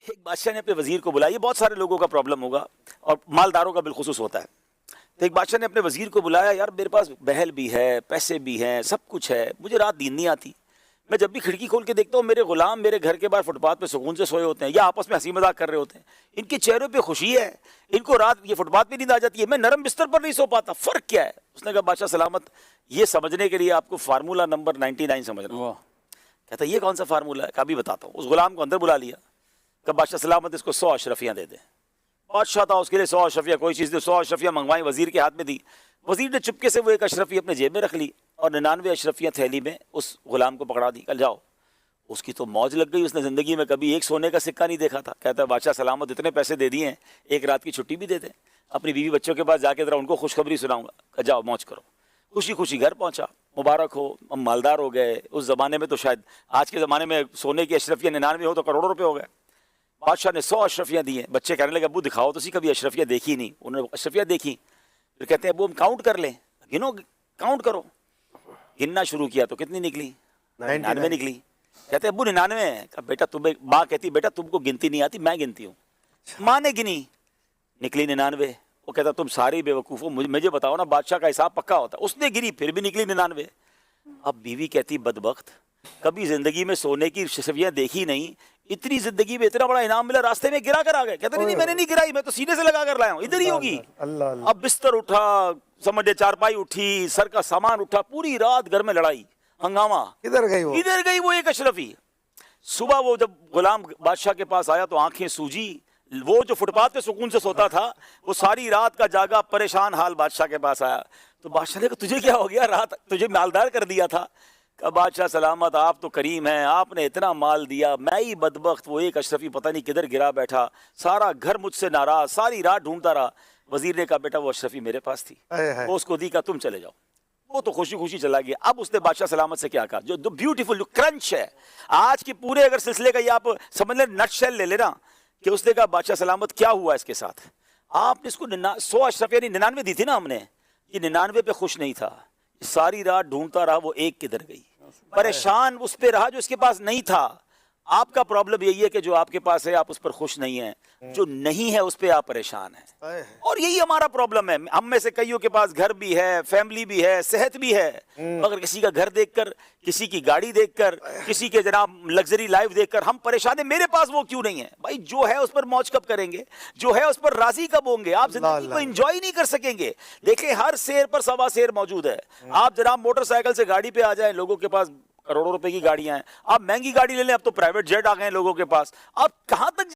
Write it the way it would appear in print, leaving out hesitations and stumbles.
ایک بادشاہ نے اپنے وزیر کو بلایا، یہ بہت سارے لوگوں کا پرابلم ہوگا اور مالداروں کا بالخصوص ہوتا ہے. تو ایک بادشاہ نے اپنے وزیر کو بلایا، یار میرے پاس بہل بھی ہے، پیسے بھی ہیں، سب کچھ ہے، مجھے رات نیند نہیں آتی. میں جب بھی کھڑکی کھول کے دیکھتا ہوں میرے غلام میرے گھر کے باہر فٹ پاتھ پہ سکون سے سوئے ہوتے ہیں یا آپس میں ہنسی مذاق کر رہے ہوتے ہیں، ان کے چہروں پہ خوشی ہے، ان کو رات یہ فٹ پاتھ پہ نیند آ جاتی ہے، میں نرم بستر پر نہیں سو پاتا، فرق کیا ہے؟ اس نے کہا بادشاہ سلامت، یہ سمجھنے کے لیے آپ کو فارمولہ نمبر 99 سمجھنا ہوگا. کہتا یہ کون سا فارمولہ ہے؟ کبھی بتاتا ہوں. اس غلام کو اندر بلا لیا کہ بادشاہ سلامت اس کو 100 اشرفیاں دے دیں. بادشاہ تھا، اس کے لیے 100 اشرفیاں کوئی چیز نہیں، 100 اشرفیاں منگوائی، وزیر کے ہاتھ میں دی. وزیر نے چپکے سے وہ ایک اشرفی اپنے جیب میں رکھ لی اور 99 اشرفیاں تھیلی میں اس غلام کو پکڑا دی. کل جاؤ. اس کی تو موج لگ گئی، اس نے زندگی میں کبھی ایک سونے کا سکہ نہیں دیکھا تھا. کہتا ہے بادشاہ سلامت اتنے پیسے دے دیے ہیں، ایک رات کی چھٹی بھی دے دیں، اپنی بیوی بچوں کے پاس جا کے ذرا ان کو خوشخبری سناؤں گا. جاؤ موج کرو. خوشی خوشی گھر پہنچا. مبارک ہو، ہم مالدار ہو گئے. اس زمانے میں تو شاید آج کے زمانے میں سونے کی اشرفیاں 99 ہو تو کروڑوں روپے ہو گئے. بادشاہ نے 100 اشرفیاں دی ہیں. بچے کہنے لگے ابو دکھاؤ تو کبھی اشرفیاں دیکھی نہیں. انہوں نے اشرفیاں دیکھی. پھر کہتے ہیں ابو ہم کاؤنٹ کر لیں. گنو، کاؤنٹ کرو. گننا شروع کیا تو کتنی نکلی؟ 99 نکلی. کہتے ابو 99 ہے. بیٹا تمہیں، ماں کہتی بیٹا تم کو گنتی نہیں آتی، میں گنتی ہوں. ماں نے گنی، نکلی 99. وہ کہتا تم سارے بے وقوف ہو، مجھے بتاؤ نا بادشاہ کا حساب پکا ہوتا. اس نے گری، پھر بھی نکلی 99. اب بیوی کہتی بدبخت، کبھی زندگی میں سونے کی اشرفیاں دیکھی نہیں، اتنی زندگی میں اتنا بڑا انعام ملا، راستے میں گرا کر آ گئے. کہتے نہیں میں نے نہیں گرائی، میں تو سینے سے لگا کر لایا ہوں، ادھر ہی ہوگی. اب بستر اٹھا، سمجھے چارپائی اٹھی، سر کا سامان اٹھا، پوری رات گھر میں لڑائی ہنگامہ. ادھر گئی وہ ایک اشرفی. صبح وہ جب غلام بادشاہ کے پاس آیا تو آنکھیں سوجی. وہ جو فٹ پاتھ پہ سکون سے سوتا تھا وہ ساری رات کا جاگا پریشان حال بادشاہ کے پاس آیا. تو بادشاہ نے کہا تجھے کیا ہو گیا، رات تجھے مالدار کر دیا تھا. کہ بادشاہ سلامت آپ تو کریم ہیں، آپ نے اتنا مال دیا، میں ہی بدبخت وہ ایک اشرفی پتہ نہیں کدھر گرا بیٹھا، سارا گھر مجھ سے ناراض، ساری رات ڈھونڈتا رہا. وزیر نے کہا بیٹا وہ اشرفی میرے پاس تھی، وہ اس کو دی، کا تم چلے جاؤ. وہ تو خوشی خوشی چلا گیا. اب اس نے بادشاہ سلامت سے کیا کہا، جو بیوٹیفل جو کرنچ ہے آج کے پورے اگر سلسلے کا، یہ آپ سمجھ لیں نٹ شیل لے لینا، کہ اس نے کہا بادشاہ سلامت کیا ہوا اس کے ساتھ. آپ نے اس کو 100 اشرف یعنی 99 دی تھی نا ہم نے، یہ 99 پہ خوش نہیں تھا، ساری رات ڈھونڈتا رہا، وہ ایک کدھر گئی. پریشان اس پہ رہا جو اس کے پاس نہیں تھا. آپ کا پرابلم یہی ہے کہ جو آپ کے پاس ہے آپ اس پر خوش نہیں ہیں، جو نہیں ہے اس پہ آپ پریشان ہیں. اور یہی ہمارا پرابلم ہے. ہم میں سے کئیوں کے پاس گھر بھی ہے، فیملی بھی ہے، صحت بھی ہے، مگر کسی کا گھر دیکھ کر، کسی کی گاڑی دیکھ کر، کسی کے جناب لگژری لائف دیکھ کر ہم پریشان ہیں. میرے پاس وہ کیوں نہیں ہے؟ بھائی جو ہے اس پر موج کب کریں گے؟ جو ہے اس پر راضی کب ہوں گے؟ آپ زندگی کو انجوائے نہیں کر سکیں گے. دیکھیں ہر سیر پر سوا سیر موجود ہے. آپ جناب موٹر سائیکل سے گاڑی پہ آ جائیں، لوگوں کے پاس کروڑوں روپے کی گاڑیاں ہیں. آپ مہنگی گاڑی لے لیں، اب تو پرائیویٹ جیٹ آ گئے ہیں لوگوں کے پاس. آپ کہاں تک